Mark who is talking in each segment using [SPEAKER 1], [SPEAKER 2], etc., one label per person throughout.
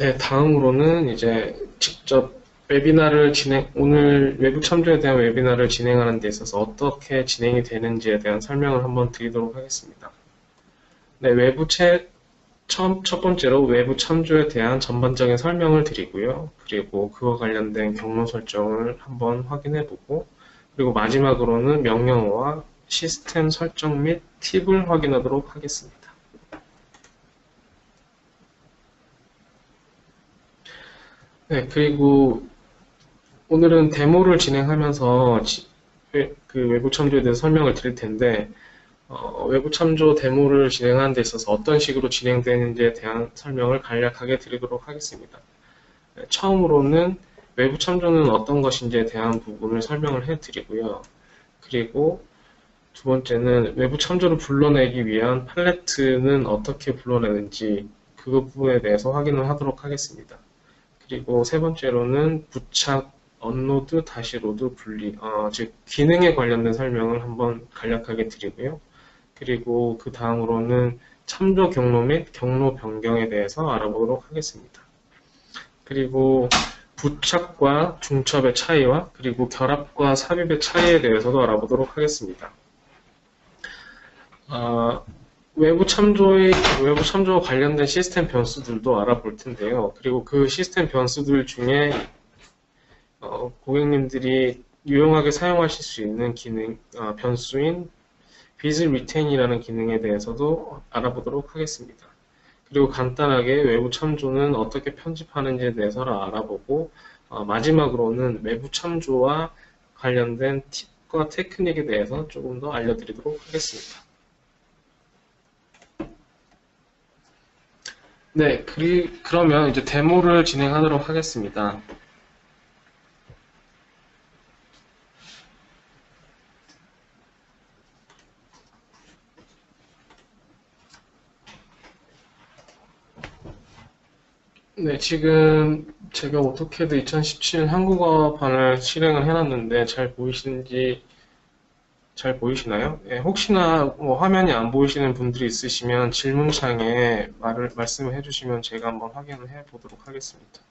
[SPEAKER 1] 네, 다음으로는 이제 직접 오늘 외부 참조에 대한 웨비나를 진행하는 데 있어서 어떻게 진행이 되는지에 대한 설명을 한번 드리도록 하겠습니다. 네, 첫 번째로 외부 참조에 대한 전반적인 설명을 드리고요. 그리고 그와 관련된 경로 설정을 한번 확인해 보고, 그리고 마지막으로는 명령어와 시스템 설정 및 팁을 확인하도록 하겠습니다. 네, 그리고 오늘은 데모를 진행하면서 그 외부 참조에 대해서 설명을 드릴 텐데, 외부 참조 데모를 진행하는 데 있어서 어떤 식으로 진행되는지에 대한 설명을 간략하게 드리도록 하겠습니다. 네, 처음으로는 외부 참조는 어떤 것인지에 대한 부분을 설명을 해드리고요. 그리고 두 번째는 외부 참조를 불러내기 위한 팔레트는 어떻게 불러내는지 그 부분에 대해서 확인을 하도록 하겠습니다. 그리고 세 번째로는 부착, 언로드, 다시 로드 분리, 즉 기능에 관련된 설명을 한번 간략하게 드리고요. 그리고 그 다음으로는 참조 경로 및 경로 변경에 대해서 알아보도록 하겠습니다. 그리고 부착과 중첩의 차이와 그리고 결합과 삽입의 차이에 대해서도 알아보도록 하겠습니다. 외부 참조와 관련된 시스템 변수들도 알아볼 텐데요. 그리고 그 시스템 변수들 중에 고객님들이 유용하게 사용하실 수 있는 변수인 비즈 리테인이라는 기능에 대해서도 알아보도록 하겠습니다. 그리고 간단하게 외부 참조는 어떻게 편집하는지에 대해서 알아보고, 마지막으로는 외부 참조와 관련된 팁과 테크닉에 대해서 조금 더 알려드리도록 하겠습니다. 네, 그러면 이제 데모를 진행하도록 하겠습니다. 네, 지금 제가 오토캐드 2017 한국어판을 실행을 해놨는데 잘 보이시나요? 네, 혹시나 화면이 안 보이시는 분들이 있으시면 질문창에 말씀을 해주시면 제가 한번 확인을 해 보도록 하겠습니다.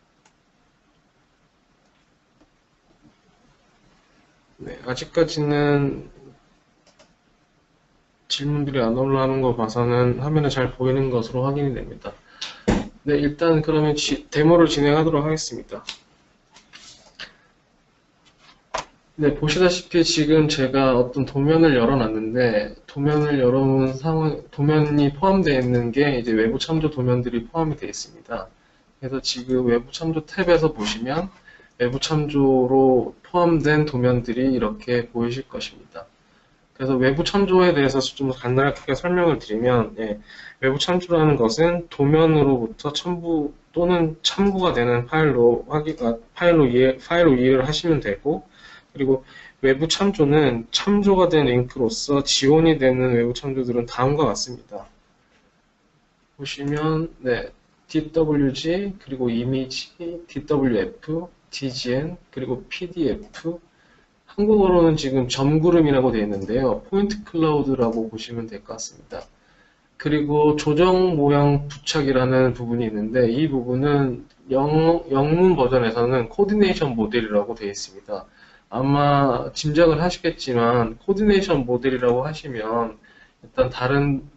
[SPEAKER 1] 네, 아직까지는 질문들이 안 올라오는 거 봐서는 화면에 잘 보이는 것으로 확인이 됩니다. 네, 일단 그러면 데모를 진행하도록 하겠습니다. 네, 보시다시피 지금 제가 어떤 도면을 열어놨는데, 도면이 포함되어 있는 게 이제 외부 참조 도면들이 포함이 되어 있습니다. 그래서 지금 외부 참조 탭에서 보시면 외부 참조로 포함된 도면들이 이렇게 보이실 것입니다. 그래서 외부 참조에 대해서 좀 간단하게 설명을 드리면, 외부 참조라는 것은 도면으로부터 첨부 또는 참고가 되는 파일로 이해를 하시면 되고, 그리고 외부 참조는 참조가 된 링크로서 지원이 되는 외부 참조들은 다음과 같습니다. 보시면, DWG, 그리고 이미지, DWF, DGN, 그리고 PDF, 한국어로는 지금 점구름이라고 되어 있는데요. 포인트 클라우드라고 보시면 될 것 같습니다. 그리고 조정 모양 부착이라는 부분이 있는데 이 부분은 영문 버전에서는 코디네이션 모델이라고 되어 있습니다. 아마 짐작을 하시겠지만 코디네이션 모델이라고 하시면 일단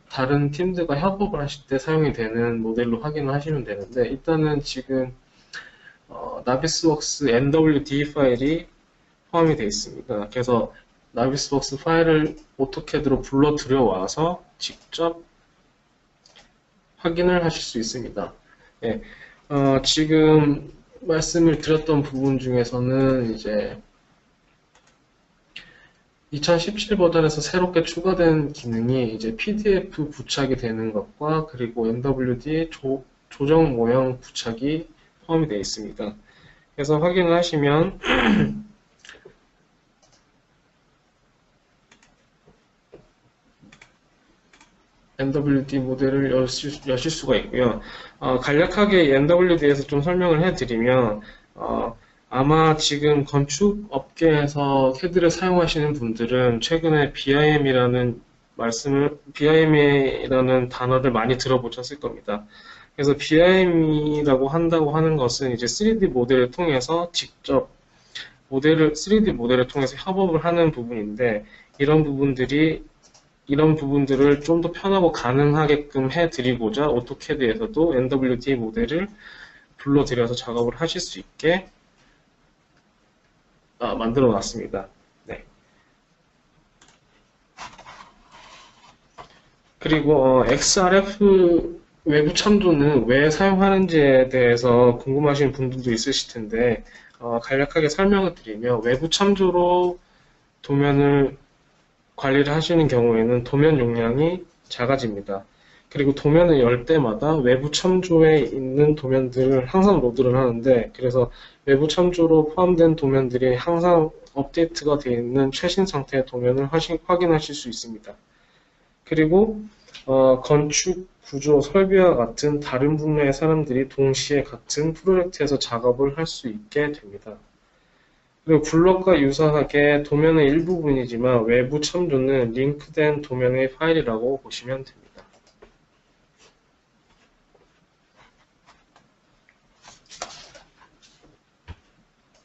[SPEAKER 1] 다른 팀들과 협업을 하실 때 사용이 되는 모델로 확인을 하시면 되는데 일단은 지금 나비스웍스 NWD 파일이 포함이 되어 있습니다. 그래서 나비스웍스 파일을 오토캐드로 불러 들여와서 직접 확인을 하실 수 있습니다. 지금 말씀을 드렸던 부분 중에서는 이제 2017 버전에서 새롭게 추가된 기능이 이제 PDF 부착이 되는 것과 그리고 NWD 조정 모형 부착이 포함이 되어 있습니다. 그래서 확인을 하시면 NWD 모델을 여실 수가 있고요. 간략하게 NWD에서 좀 설명을 해드리면 아마 지금 건축 업계에서 캐드를 사용하시는 분들은 최근에 BIM이라는 단어를 많이 들어보셨을 겁니다. 그래서 BIM이라고 한다고 하는 것은 이제 3D 모델을 통해서 직접 3D 모델을 통해서 협업을 하는 부분인데, 이런 부분들을 좀 더 편하고 가능하게끔 해드리고자 오토캐드에서도 NWD 모델을 불러들여서 작업을 하실 수 있게 만들어 놨습니다. 네. 그리고 XRF 외부 참조는 왜 사용하는지에 대해서 궁금하신 분들도 있으실 텐데, 간략하게 설명을 드리면, 외부 참조로 도면을 관리를 하시는 경우에는 도면 용량이 작아집니다. 그리고 도면을 열 때마다 외부 참조에 있는 도면들을 항상 로드를 하는데, 그래서 외부 참조로 포함된 도면들이 항상 업데이트가 되어 있는 최신 상태의 도면을 확인하실 수 있습니다. 그리고 건축, 구조, 설비와 같은 다른 분야의 사람들이 동시에 같은 프로젝트에서 작업을 할 수 있게 됩니다. 그리고 블럭과 유사하게 도면의 일부분이지만 외부 참조는 링크된 도면의 파일이라고 보시면 됩니다.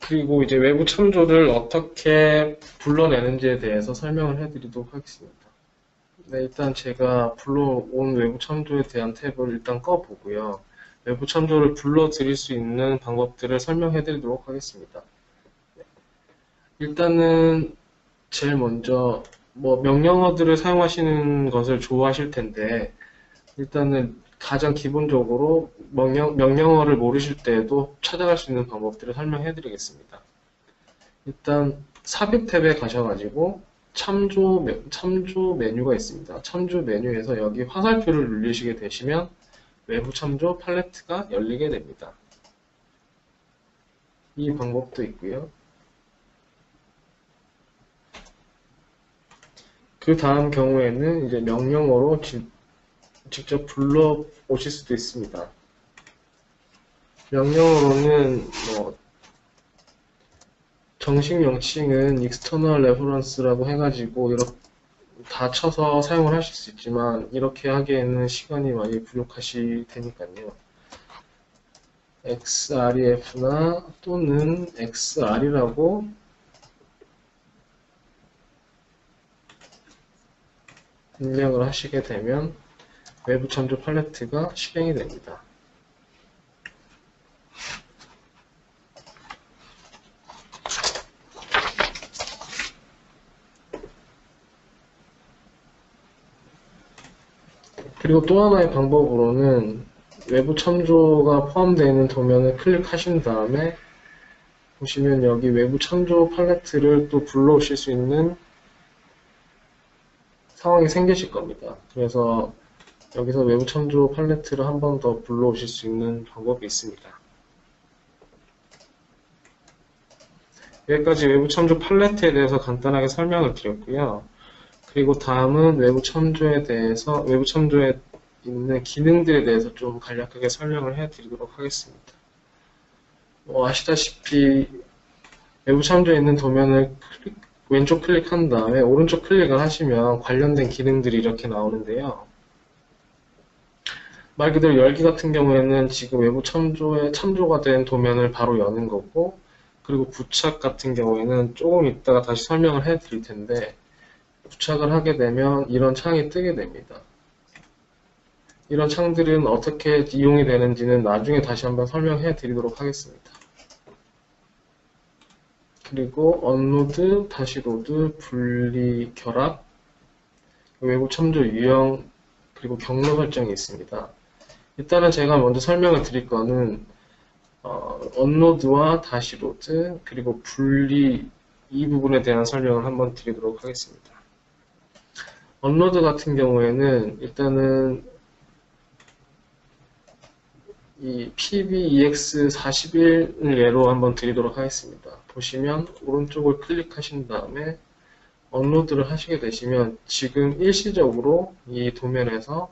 [SPEAKER 1] 그리고 이제 외부 참조를 어떻게 불러내는지에 대해서 설명을 해드리도록 하겠습니다. 네, 일단 제가 불러온 외부 참조에 대한 탭을 일단 꺼보고요. 외부 참조를 불러드릴 수 있는 방법들을 설명해드리도록 하겠습니다. 일단은 제일 먼저 명령어들을 사용하시는 것을 좋아하실 텐데, 일단은 가장 기본적으로 명령어를 모르실 때에도 찾아갈 수 있는 방법들을 설명해 드리겠습니다. 일단 삽입 탭에 가셔가지고 참조 메뉴가 있습니다. 참조 메뉴에서 여기 화살표를 누르시게 되시면 외부 참조 팔레트가 열리게 됩니다. 이 방법도 있고요. 그 다음 경우에는 이제 명령어로 직접 불러 오실 수도 있습니다. 명령어로는 정식 명칭은 external reference라고 해가지고 이렇게 다 쳐서 사용을 하실 수 있지만, 이렇게 하기에는 시간이 많이 부족하실 테니까요. XREF나 또는 XR이라고 입력을 하시게 되면 외부 참조 팔레트가 실행이 됩니다. 그리고 또 하나의 방법으로는 외부 참조가 포함되어 있는 도면을 클릭하신 다음에 보시면 여기 외부 참조 팔레트를 또 불러오실 수 있는 상황이 생기실 겁니다. 그래서 여기서 외부 참조 팔레트를 한 번 더 불러오실 수 있는 방법이 있습니다. 여기까지 외부 참조 팔레트에 대해서 간단하게 설명을 드렸고요. 그리고 다음은 외부 참조에 있는 기능들에 대해서 좀 간략하게 설명을 해드리도록 하겠습니다. 아시다시피 외부 참조에 있는 도면을 왼쪽 클릭한 다음에 오른쪽 클릭을 하시면 관련된 기능들이 이렇게 나오는데요. 말 그대로 열기 같은 경우에는 지금 외부 참조가 된 도면을 바로 여는 거고, 그리고 부착 같은 경우에는 조금 이따가 다시 설명을 해 드릴 텐데, 부착을 하게 되면 이런 창이 뜨게 됩니다. 이런 창들은 어떻게 이용이 되는지는 나중에 다시 한번 설명해 드리도록 하겠습니다. 그리고 언로드, 다시 로드, 분리, 결합, 외부 참조 유형, 그리고 경로 설정이 있습니다. 일단은 제가 먼저 설명을 드릴 거는 언로드와 다시 로드, 그리고 분리, 이 부분에 대한 설명을 한번 드리도록 하겠습니다. 언로드 같은 경우에는 일단은 이 PBEX41을 예로 한번 드리도록 하겠습니다. 보시면 오른쪽을 클릭하신 다음에 업로드를 하시게 되시면 지금 일시적으로 이 도면에서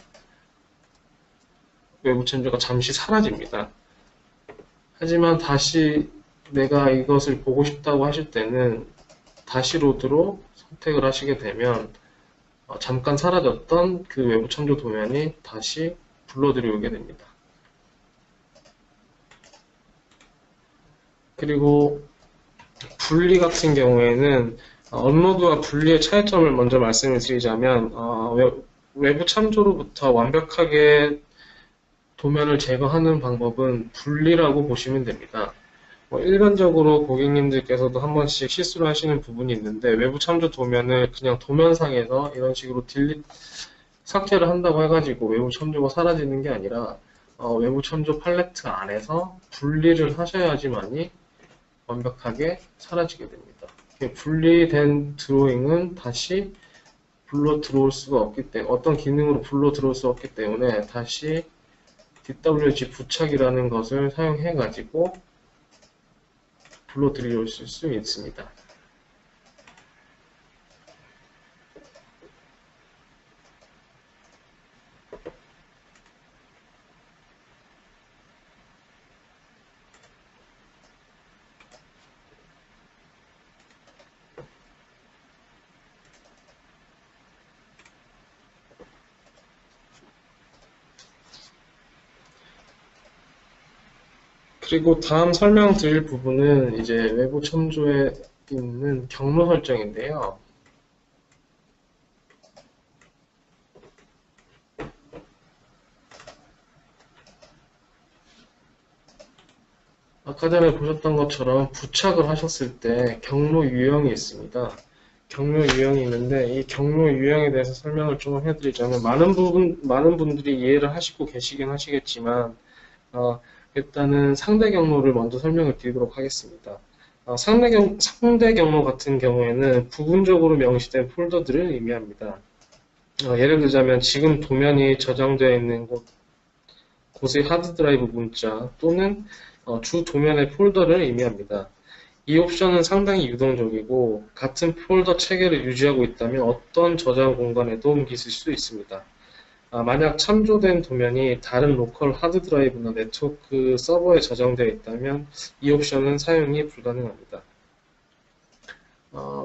[SPEAKER 1] 외부 참조가 잠시 사라집니다. 하지만 다시 내가 이것을 보고 싶다고 하실 때는 다시 로드로 선택을 하시게 되면 잠깐 사라졌던 그 외부 참조 도면이 다시 불러 들여오게 됩니다. 그리고 분리 같은 경우에는 업로드와 분리의 차이점을 먼저 말씀을 드리자면 외부 참조로부터 완벽하게 도면을 제거하는 방법은 분리라고 보시면 됩니다. 일반적으로 고객님들께서도 한 번씩 실수를 하시는 부분이 있는데 외부 참조 도면을 그냥 도면상에서 이런 식으로 삭제를 한다고 해가지고 외부 참조가 사라지는 게 아니라 외부 참조 팔레트 안에서 분리를 하셔야지만이 완벽하게 사라지게 됩니다. 분리된 드로잉은 다시 불러 들어올 수가 없기 때문에 어떤 기능으로 불러 들어올 수 없기 때문에 다시 DWG 부착이라는 것을 사용해 가지고 불러 들여올 수 있습니다. 그리고 다음 설명드릴 부분은 이제 외부 참조에 있는 경로 설정인데요. 아까 전에 보셨던 것처럼 부착을 하셨을 때 경로 유형이 있습니다. 경로 유형이 있는데 이 경로 유형에 대해서 설명을 좀 해드리자면 많은 분들이 이해를 하시고 계시긴 하시겠지만 일단은 상대 경로를 먼저 설명을 드리도록 하겠습니다. 상대 경로 같은 경우에는 부분적으로 명시된 폴더들을 의미합니다. 예를 들자면 지금 도면이 저장되어 있는 곳의 하드드라이브 문자 또는 주 도면의 폴더를 의미합니다. 이 옵션은 상당히 유동적이고 같은 폴더 체계를 유지하고 있다면 어떤 저장 공간에도 옮길 수 있습니다. 만약 참조된 도면이 다른 로컬 하드드라이브나 네트워크 서버에 저장되어 있다면 이 옵션은 사용이 불가능합니다.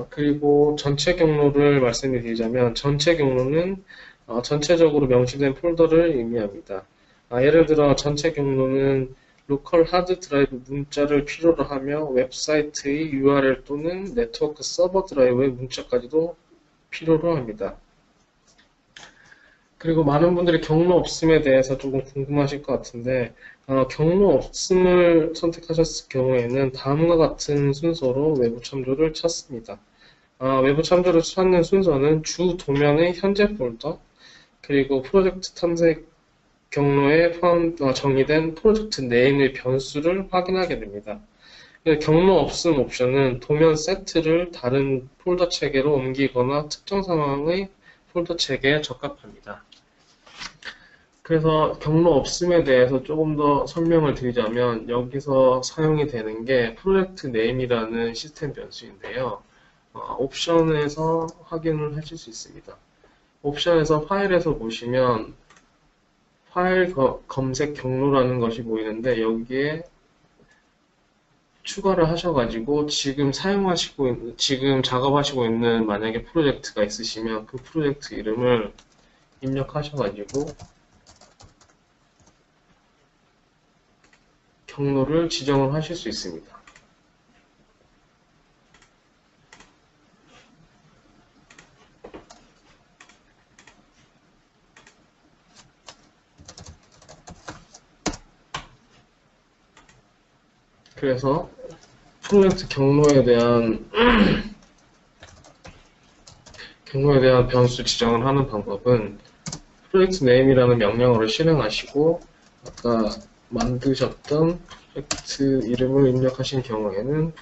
[SPEAKER 1] 그리고 전체 경로를 말씀드리자면 전체 경로는 전체적으로 명시된 폴더를 의미합니다. 예를 들어 전체 경로는 로컬 하드 드라이브 문자를 필요로 하며 웹사이트의 URL 또는 네트워크 서버 드라이브의 문자까지도 필요로 합니다. 그리고 많은 분들이 경로 없음에 대해서 조금 궁금하실 것 같은데 경로 없음을 선택하셨을 경우에는 다음과 같은 순서로 외부 참조를 찾습니다. 외부 참조를 찾는 순서는 주 도면의 현재 폴더, 그리고 프로젝트 탐색 경로에 정의된 프로젝트 네임의 변수를 확인하게 됩니다. 경로 없음 옵션은 도면 세트를 다른 폴더 체계로 옮기거나 특정 상황의 폴더 체계에 적합합니다. 그래서 경로 없음에 대해서 조금 더 설명을 드리자면 여기서 사용이 되는 게 프로젝트 네임이라는 시스템 변수인데요. 옵션에서 확인을 하실 수 있습니다. 옵션에서 파일에서 보시면 파일 검색 경로라는 것이 보이는데 여기에 추가를 하셔가지고 지금 지금 작업하시고 있는 만약에 프로젝트가 있으시면 그 프로젝트 이름을 입력하셔가지고 경로를 지정을 하실 수 있습니다. 그래서 프로젝트 경로에 대한 변수 지정을 하는 방법은 프로젝트 네임이라는 명령어를 실행하시고 아까 만드셨던 프로젝트 이름을 입력하신 경우에는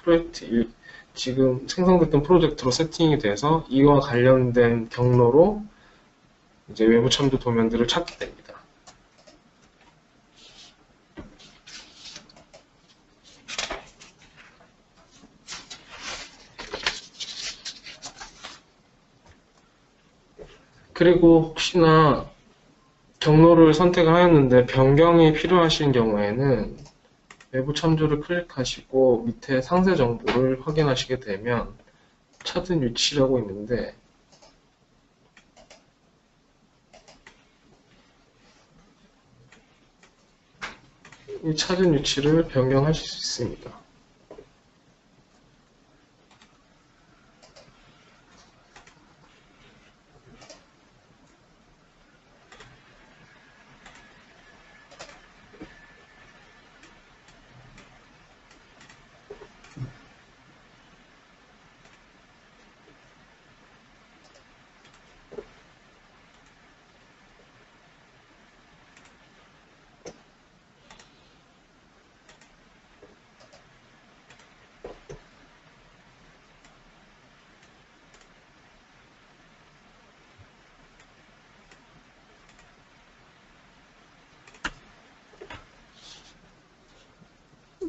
[SPEAKER 1] 지금 생성됐던 프로젝트로 세팅이 돼서 이와 관련된 경로로 이제 외부 참조 도면들을 찾게 됩니다. 그리고 혹시나 경로를 선택을 하였는데 변경이 필요하신 경우에는 외부 참조를 클릭하시고 밑에 상세 정보를 확인하시게 되면 찾은 위치라고 있는데 이 찾은 위치를 변경하실 수 있습니다.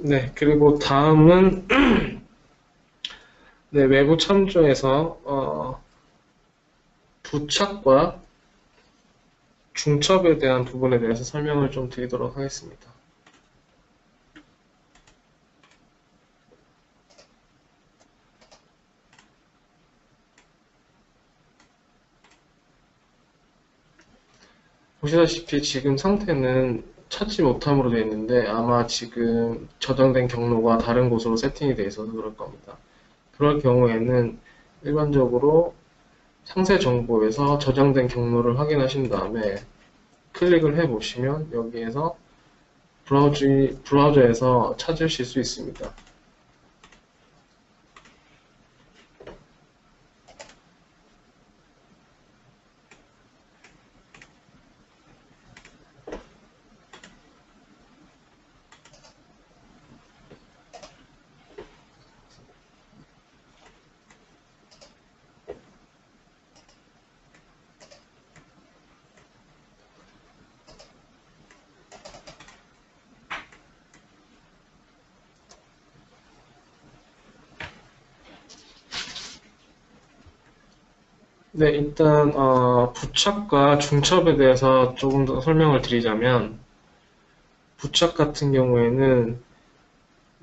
[SPEAKER 1] 네, 그리고 다음은 네, 외부 참조에서 부착과 중첩에 대한 부분에 대해서 설명을 좀 드리도록 하겠습니다. 보시다시피 지금 상태는 찾지 못함으로 되어 있는데 아마 지금 저장된 경로가 다른 곳으로 세팅이 되어 있어서 그럴 겁니다. 그럴 경우에는 일반적으로 상세 정보에서 저장된 경로를 확인하신 다음에 클릭을 해 보시면 여기에서 브라우저에서 찾으실 수 있습니다. 네, 일단 부착과 중첩에 대해서 조금 더 설명을 드리자면 부착 같은 경우에는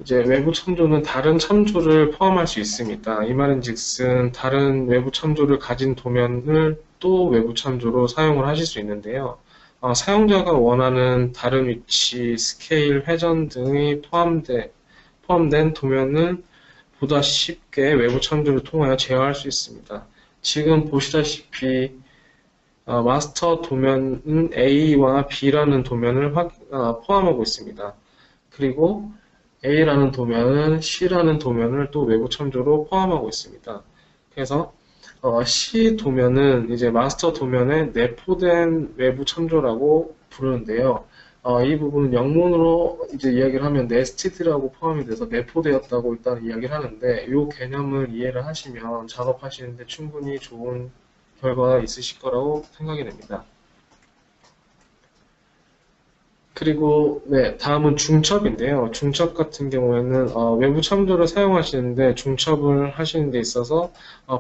[SPEAKER 1] 이제 외부 참조는 다른 참조를 포함할 수 있습니다. 이 말인즉슨 다른 외부 참조를 가진 도면을 또 외부 참조로 사용을 하실 수 있는데요. 사용자가 원하는 다른 위치, 스케일, 회전 등이 포함된 도면을 보다 쉽게 외부 참조를 통하여 제어할 수 있습니다. 지금 보시다시피 마스터 도면은 A와 B라는 도면을 포함하고 있습니다. 그리고 A라는 도면은 C라는 도면을 또 외부 참조로 포함하고 있습니다. 그래서 C 도면은 이제 마스터 도면에 내포된 외부 참조라고 부르는데요. 이 부분은 영문으로 이제 이야기를 하면 nested라고 포함이 돼서 내포되었다고 일단 이야기를 하는데 이 개념을 이해를 하시면 작업하시는데 충분히 좋은 결과가 있으실 거라고 생각이 됩니다. 그리고 네, 다음은 중첩인데요. 중첩 같은 경우에는 외부 참조를 사용하시는데 중첩을 하시는 데 있어서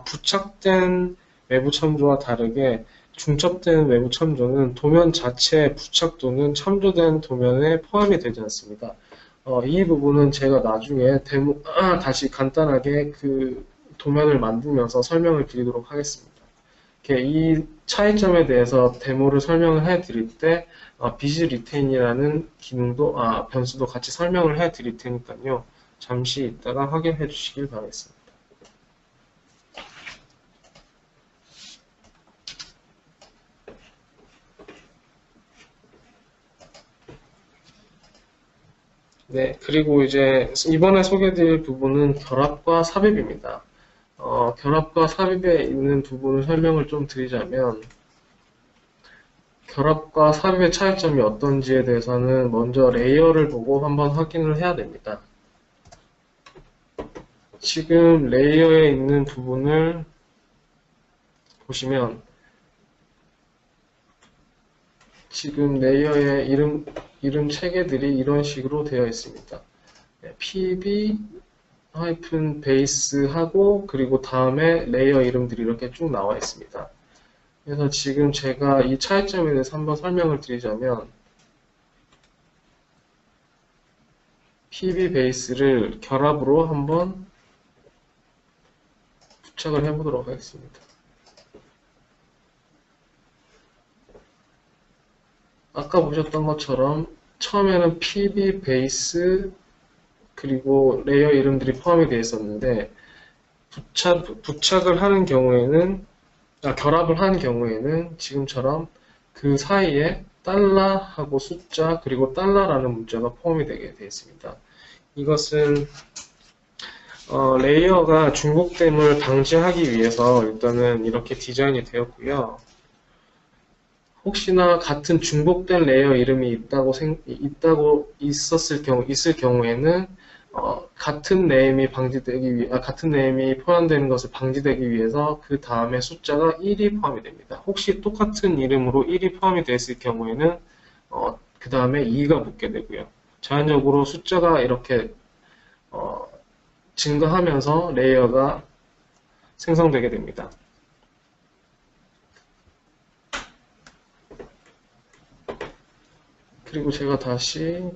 [SPEAKER 1] 부착된 외부 참조와 다르게 중첩된 외부 참조는 도면 자체의 부착도는 참조된 도면에 포함이 되지 않습니다. 이 부분은 제가 나중에 다시 간단하게 그 도면을 만들면서 설명을 드리도록 하겠습니다. 이 차이점에 대해서 데모를 설명을 해 드릴 때 비즈 리테인이라는 기능도 변수도 같이 설명을 해 드릴 테니까요. 잠시 있다가 확인해 주시길 바라겠습니다. 네, 그리고 이제 이번에 소개해 드릴 부분은 결합과 삽입입니다. 결합과 삽입에 있는 부분을 설명을 좀 드리자면 결합과 삽입의 차이점이 어떤지에 대해서는 먼저 레이어를 보고 한번 확인을 해야 됩니다. 지금 레이어에 있는 부분을 보시면 지금 레이어의 이름 체계들이 이런 식으로 되어 있습니다. pb-base 하고 그리고 다음에 레이어 이름들이 이렇게 쭉 나와 있습니다. 그래서 지금 제가 이 차이점에 대해서 한번 설명을 드리자면 pb-base를 결합으로 한번 부착을 해보도록 하겠습니다. 아까 보셨던 것처럼 처음에는 pb 베이스 그리고 레이어 이름들이 포함이 되어 있었는데 부착을 하는 경우에는 결합을 하는 경우에는 지금처럼 그 사이에 달러하고 숫자 그리고 달러라는 문자가 포함이 되게 되어 있습니다. 이것은 레이어가 중복됨을 방지하기 위해서 일단은 이렇게 디자인이 되었고요. 혹시나 같은 중복된 레이어 이름이 있을 경우에는 같은 네임이 같은 네임이 포함되는 것을 방지되기 위해서 그 다음에 숫자가 1이 포함이 됩니다. 혹시 똑같은 이름으로 1이 포함이 됐을 경우에는 그 다음에 2가 붙게 되고요. 자연적으로 숫자가 이렇게 증가하면서 레이어가 생성되게 됩니다. 그리고 제가 다시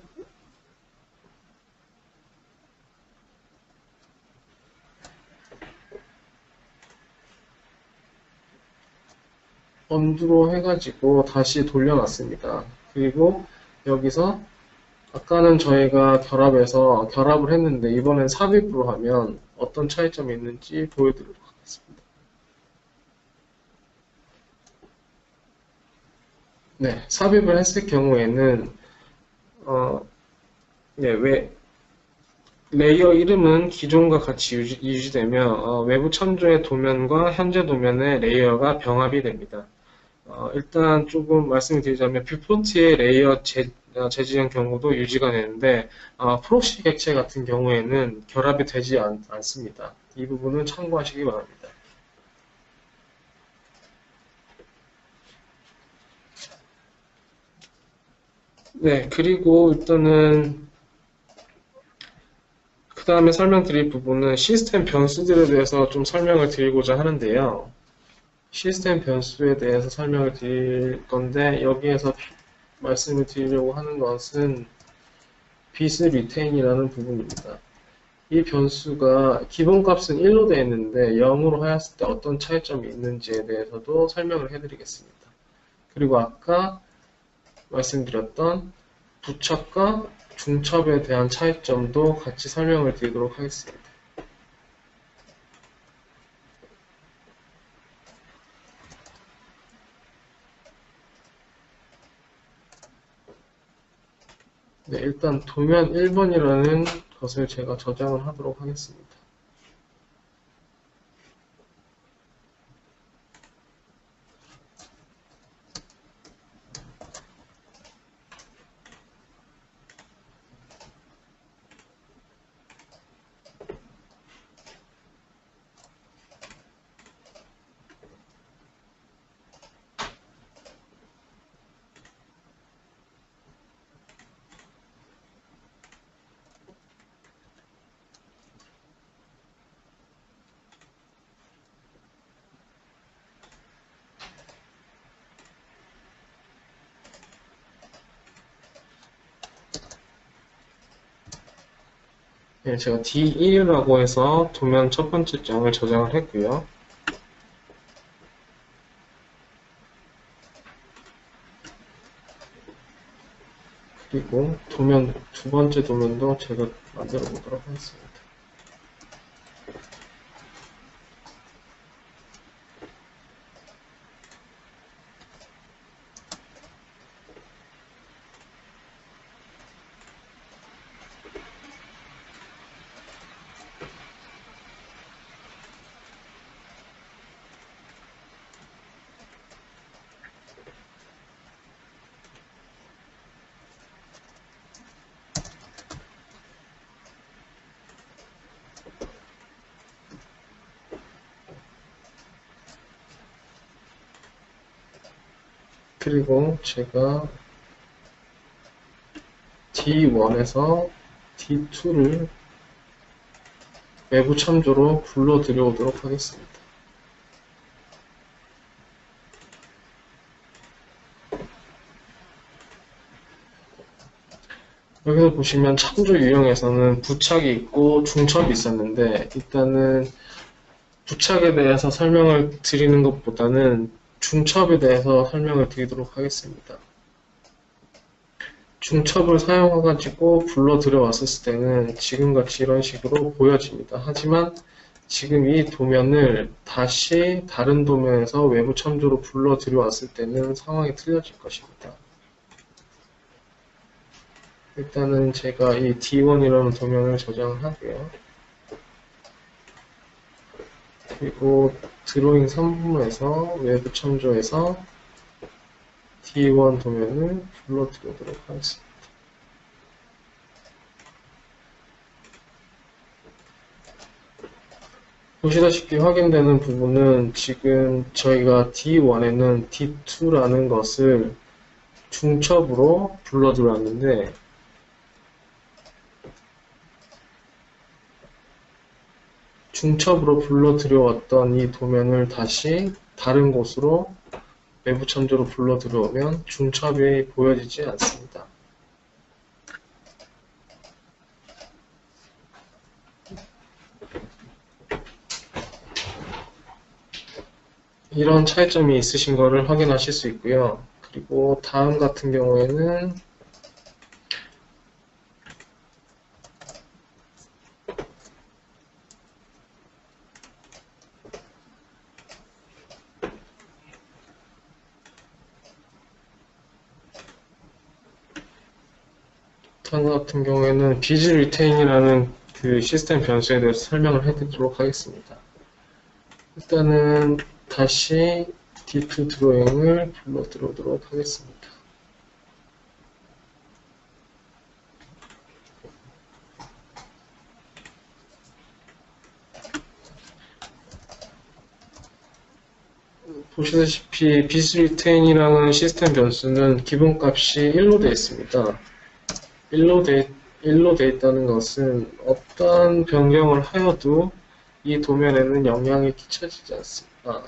[SPEAKER 1] 언두로 해가지고 다시 돌려놨습니다. 그리고 여기서 아까는 저희가 결합을 했는데 이번엔 삽입으로 하면 어떤 차이점이 있는지 보여드리도록 하겠습니다. 네, 삽입을 했을 경우에는 레이어 이름은 기존과 같이 유지되며 외부 참조의 도면과 현재 도면의 레이어가 병합이 됩니다. 일단 조금 말씀드리자면 뷰포트의 레이어 재지형 경우도 유지가 되는데 프록시 객체 같은 경우에는 결합이 되지 않습니다. 이 부분은 참고하시기 바랍니다. 네, 그리고 일단은 그 다음에 설명드릴 부분은 시스템 변수들에 대해서 좀 설명을 드리고자 하는데요. 시스템 변수에 대해서 설명을 드릴 건데 여기에서 말씀을 드리려고 하는 것은 비스 리테인이라는 부분입니다. 이 변수가 기본값은 1로 되어 있는데 0으로 하였을 때 어떤 차이점이 있는지에 대해서도 설명을 해드리겠습니다. 그리고 아까 말씀드렸던 부첩과 중첩에 대한 차이점도 같이 설명을 드리도록 하겠습니다. 네, 일단 도면 1번이라는 것을 제가 저장을 하도록 하겠습니다. 네, 제가 D1이라고 해서 도면 첫 번째 장을 저장을 했고요. 그리고 도면 두 번째 도면도 제가 만들어 보도록 하겠습니다. 그리고 제가 D1에서 D2를 외부 참조로 불러 들여오도록 하겠습니다. 여기서 보시면 참조 유형에서는 부착이 있고 중첩이 있었는데 일단은 부착에 대해서 설명을 드리는 것보다는 중첩에 대해서 설명을 드리도록 하겠습니다. 중첩을 사용해가지고 불러 들여왔을 때는 지금같이 이런 식으로 보여집니다. 하지만 지금 이 도면을 다시 다른 도면에서 외부 참조로 불러 들여왔을 때는 상황이 틀려질 것입니다. 일단은 제가 이 D1이라는 도면을 저장을 하고요. 그리고 드로잉 3부에서 외부 참조에서 D1 도면을 불러들여오도록 하겠습니다. 보시다시피 확인되는 부분은 지금 저희가 D1에는 D2라는 것을 중첩으로 불러들여왔는데 중첩으로 불러 들여왔던 이 도면을 다시 다른 곳으로 외부 참조로 불러 들여오면 중첩이 보여지지 않습니다. 이런 차이점이 있으신 것을 확인하실 수 있고요. 그리고 다음 같은 경우에는 비즈 리테인이라는 그 시스템 변수에 대해서 설명을 해드리도록 하겠습니다. 일단은 다시 디프 드로잉을 불러 들어오도록 하겠습니다. 보시다시피 비즈 리테인이라는 시스템 변수는 기본값이 1로 되어 있습니다. 1로 되어 있다는 것은 어떠한 변경을 하여도 이 도면에는 영향이 끼쳐지지 않습니다.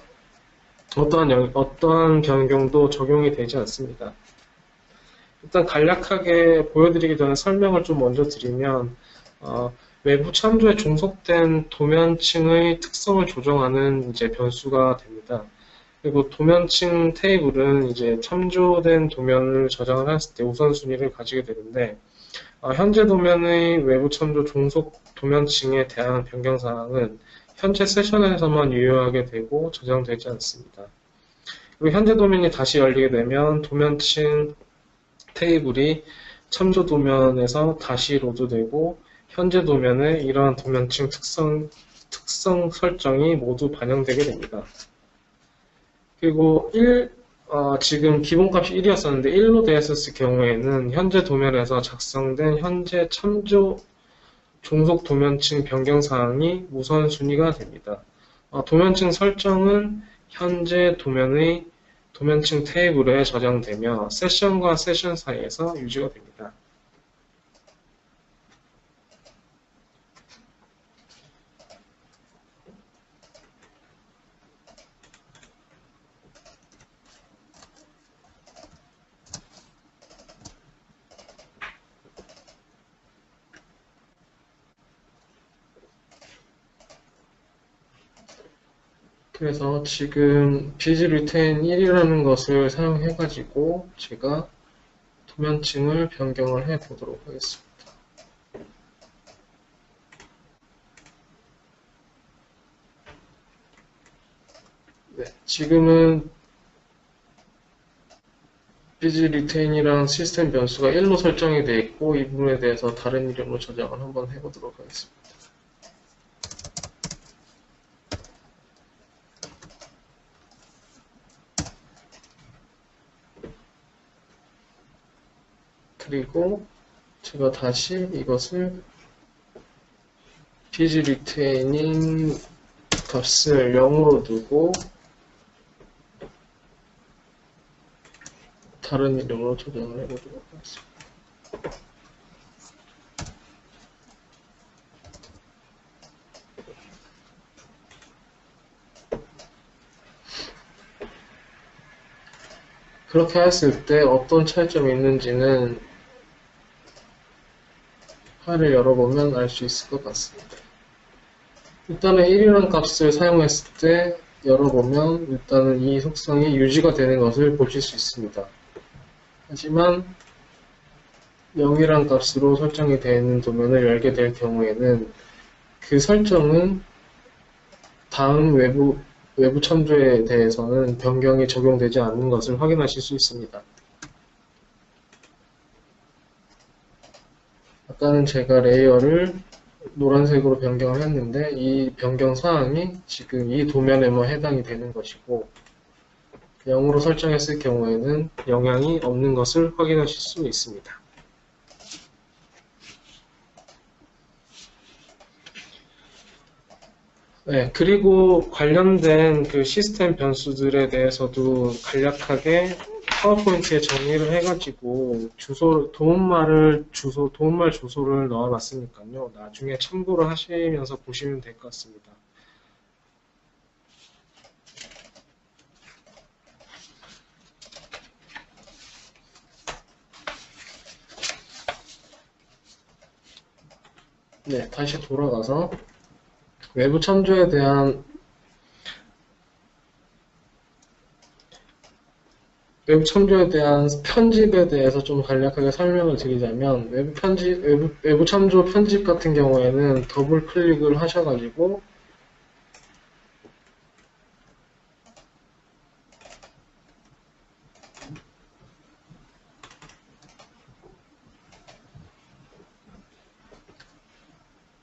[SPEAKER 1] 어떠한 변경도 적용이 되지 않습니다. 일단 간략하게 보여드리기 전에 설명을 좀 먼저 드리면 외부 참조에 종속된 도면층의 특성을 조정하는 이제 변수가 됩니다. 그리고 도면층 테이블은 이제 참조된 도면을 저장을 했을 때 우선순위를 가지게 되는데 현재 도면의 외부 참조 종속 도면층에 대한 변경사항은 현재 세션에서만 유효하게 되고 저장되지 않습니다. 그리고 현재 도면이 다시 열리게 되면 도면층 테이블이 참조 도면에서 다시 로드되고 현재 도면에 이러한 도면층 특성 설정이 모두 반영되게 됩니다. 그리고 지금 기본값이 1이었었는데 1로 되어 있었을 경우에는 현재 도면에서 작성된 현재 참조 종속 도면층 변경사항이 우선순위가 됩니다. 도면층 설정은 현재 도면의 도면층 테이블에 저장되며 세션과 세션 사이에서 유지가 됩니다. 그래서 지금 비즈 리테인 1이라는 것을 사용해 가지고 제가 도면층을 변경을 해 보도록 하겠습니다. 네, 지금은 비즈 리테인이랑 시스템 변수가 1로 설정이 되어 있고 이 부분에 대해서 다른 이름으로 저장을 한번 해 보도록 하겠습니다. 그리고 제가 다시 이것을 비즈 리테이닝 값을 0으로 두고 다른 이름으로 저장을 해보도록 하겠습니다. 그렇게 했을 때 어떤 차이점이 있는지는 파일을 열어보면 알 수 있을 것 같습니다. 일단은 1이라는 값을 사용했을 때 열어보면 일단은 이 속성이 유지가 되는 것을 보실 수 있습니다. 하지만 0이란 값으로 설정이 되어 있는 도면을 열게 될 경우에는 그 설정은 다음 외부 참조에 대해서는 변경이 적용되지 않는 것을 확인하실 수 있습니다. 아까는 제가 레이어를 노란색으로 변경을 했는데 이 변경 사항이 지금 이 도면에만 해당이 되는 것이고 0으로 설정했을 경우에는 영향이 없는 것을 확인하실 수 있습니다. 네, 그리고 관련된 그 시스템 변수들에 대해서도 간략하게 파워포인트에 정리를 해가지고 도움말 주소를 넣어놨으니까요. 나중에 참고를 하시면서 보시면 될 것 같습니다. 네, 다시 돌아가서 외부 참조에 대한 편집에 대해서 좀 간략하게 설명을 드리자면, 외부 참조 편집 같은 경우에는 더블 클릭을 하셔가지고,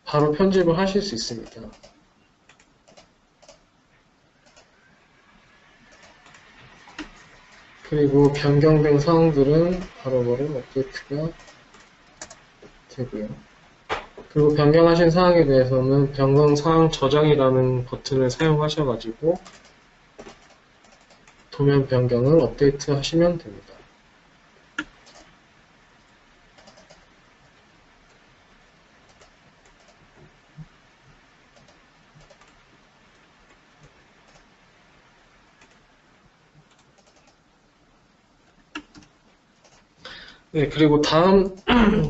[SPEAKER 1] 바로 편집을 하실 수 있습니다. 그리고 변경된 사항들은 바로바로 업데이트가 되고요. 그리고 변경하신 사항에 대해서는 변경 사항 저장이라는 버튼을 사용하셔가지고 도면 변경을 업데이트 하시면 됩니다. 네, 그리고 다음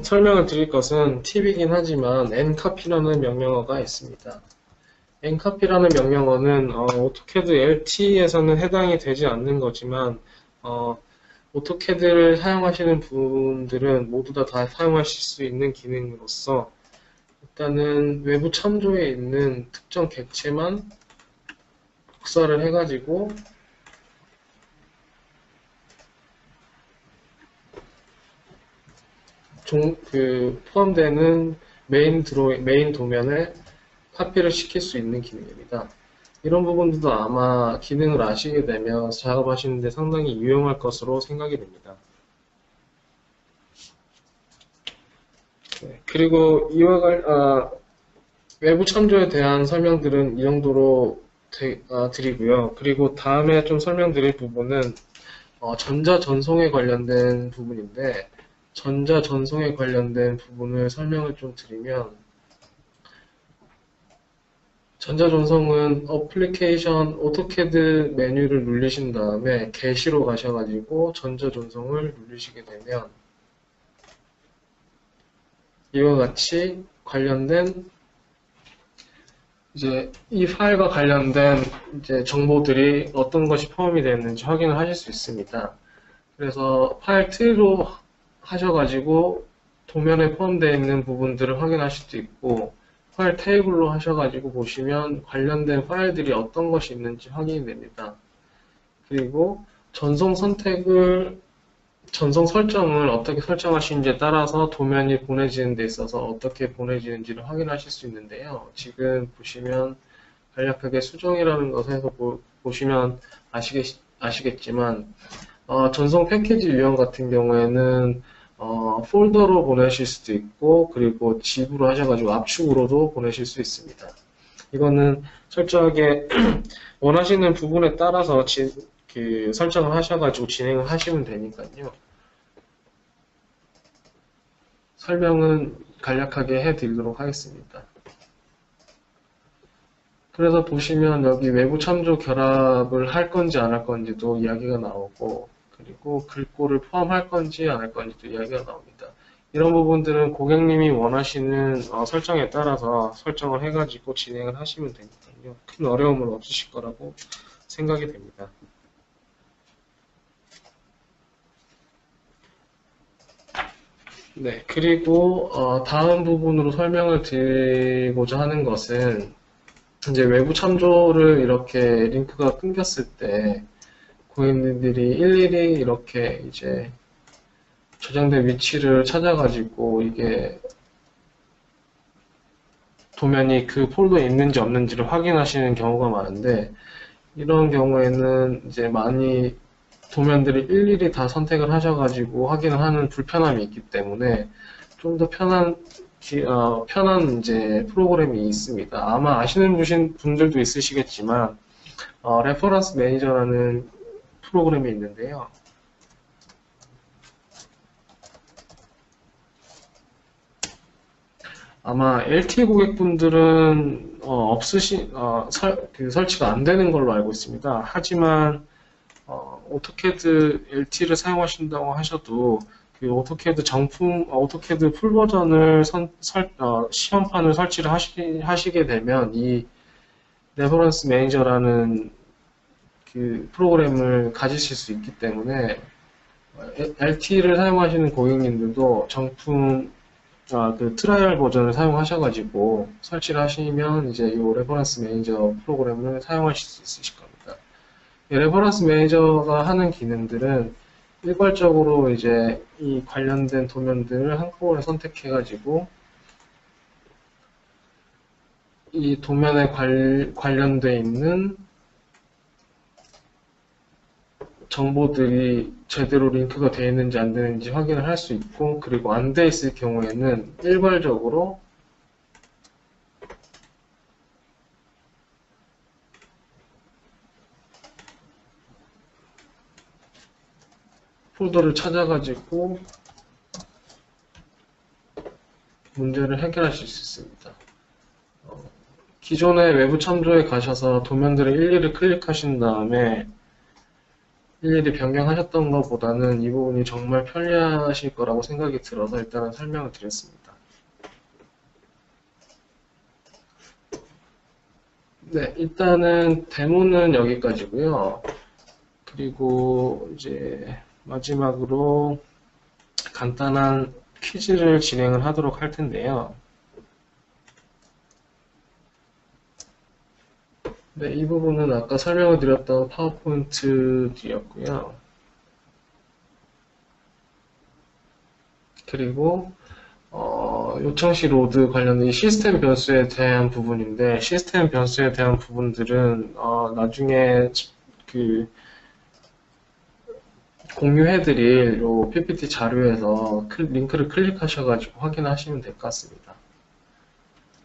[SPEAKER 1] 설명을 드릴 것은 팁이긴 하지만 ncopy라는 명령어가 있습니다. ncopy라는 명령어는 오토캐드 LT에서는 해당이 되지 않는 거지만 오토캐드를 사용하시는 분들은 모두 다 사용하실 수 있는 기능으로서 일단은 외부 참조에 있는 특정 객체만 복사를 해가지고 포함되는 메인 도면에 카피를 시킬 수 있는 기능입니다. 이런 부분들도 아마 기능을 아시게 되면 작업하시는데 상당히 유용할 것으로 생각이 됩니다. 네, 그리고 외부 참조에 대한 설명들은 이 정도로 드리고요. 그리고 다음에 좀 설명드릴 부분은 전자전송에 관련된 부분인데, 전자전송에 관련된 부분을 설명을 좀 드리면, 전자전송은 어플리케이션 오토캐드 메뉴를 누르신 다음에 게시로 가셔가지고 전자전송을 누르시게 되면 이와 같이 관련된 이제 이 파일과 관련된 이제 정보들이 어떤 것이 포함이 되어 있는지 확인을 하실 수 있습니다. 그래서 파일 트리로 하셔가지고 도면에 포함되어 있는 부분들을 확인하실 수 있고, 파일 테이블로 하셔가지고 보시면 관련된 파일들이 어떤 것이 있는지 확인이 됩니다. 그리고 전송 설정을 어떻게 설정하시는지에 따라서 도면이 보내지는 데 있어서 어떻게 보내지는지를 확인하실 수 있는데요. 지금 보시면 간략하게 수정이라는 것에서 보시면 아시겠지만 전송 패키지 유형 같은 경우에는 폴더로 보내실 수도 있고, 그리고 zip으로 하셔가지고 압축으로도 보내실 수 있습니다. 이거는 철저하게 원하시는 부분에 따라서 설정을 하셔가지고 진행을 하시면 되니까요. 설명은 간략하게 해드리도록 하겠습니다. 그래서 보시면 여기 외부 참조 결합을 할 건지 안 할 건지도 이야기가 나오고, 그리고 글꼴을 포함할 건지 안 할 건지도 이야기가 나옵니다. 이런 부분들은 고객님이 원하시는 설정에 따라서 설정을 해가지고 진행을 하시면 되니까요. 큰 어려움은 없으실 거라고 생각이 됩니다. 네, 그리고 다음 부분으로 설명을 드리고자 하는 것은 이제 외부 참조를 이렇게 링크가 끊겼을 때 고객님들이 일일이 이렇게 이제 저장된 위치를 찾아가지고 이게 도면이 그 폴더에 있는지 없는지를 확인하시는 경우가 많은데, 이런 경우에는 이제 많이 도면들이 일일이 다 선택을 하셔가지고 확인을 하는 불편함이 있기 때문에 좀 더 편한 이제 프로그램이 있습니다. 아마 아시는 분들도 있으시겠지만 레퍼런스 매니저라는 프로그램이 있는데요. 아마 LTE 고객분들은 설치가 안 되는 걸로 알고 있습니다. 하지만 오토캐드 LTE를 사용하신다고 하셔도 그 오토캐드 오토캐드 풀 버전을 시험판을 설치를 하시게 되면 이 레퍼런스 매니저라는 그 프로그램을 가지실 수 있기 때문에 LT를 사용하시는 고객님들도 그 트라이얼 버전을 사용하셔가지고 설치를 하시면 이제 이 레퍼런스 매니저 프로그램을 사용하실 수 있으실 겁니다. 이 레퍼런스 매니저가 하는 기능들은 일괄적으로 이제 이 관련된 도면들을 한꺼번에 선택해가지고 이 도면에 관련되어 있는 정보들이 제대로 링크가 되어 있는지 안 되는지 확인을 할 수 있고, 그리고 안 되어 있을 경우에는 일괄적으로 폴더를 찾아가지고 문제를 해결하실 수 있습니다. 기존의 외부 참조에 가셔서 도면들을 일일이 클릭하신 다음에 일일이 변경하셨던 것보다는 이 부분이 정말 편리하실 거라고 생각이 들어서 일단은 설명을 드렸습니다. 네, 일단은 데모는 여기까지고요. 그리고 이제 마지막으로 간단한 퀴즈를 진행을 하도록 할 텐데요. 네, 이 부분은 아까 설명을 드렸던 파워포인트였고요. 그리고 요청시 로드 관련된 이 시스템 변수에 대한 부분인데, 시스템 변수에 대한 부분들은 나중에 그 공유해드릴 요 PPT 자료에서 링크를 클릭하셔가지고 확인하시면 될 것 같습니다.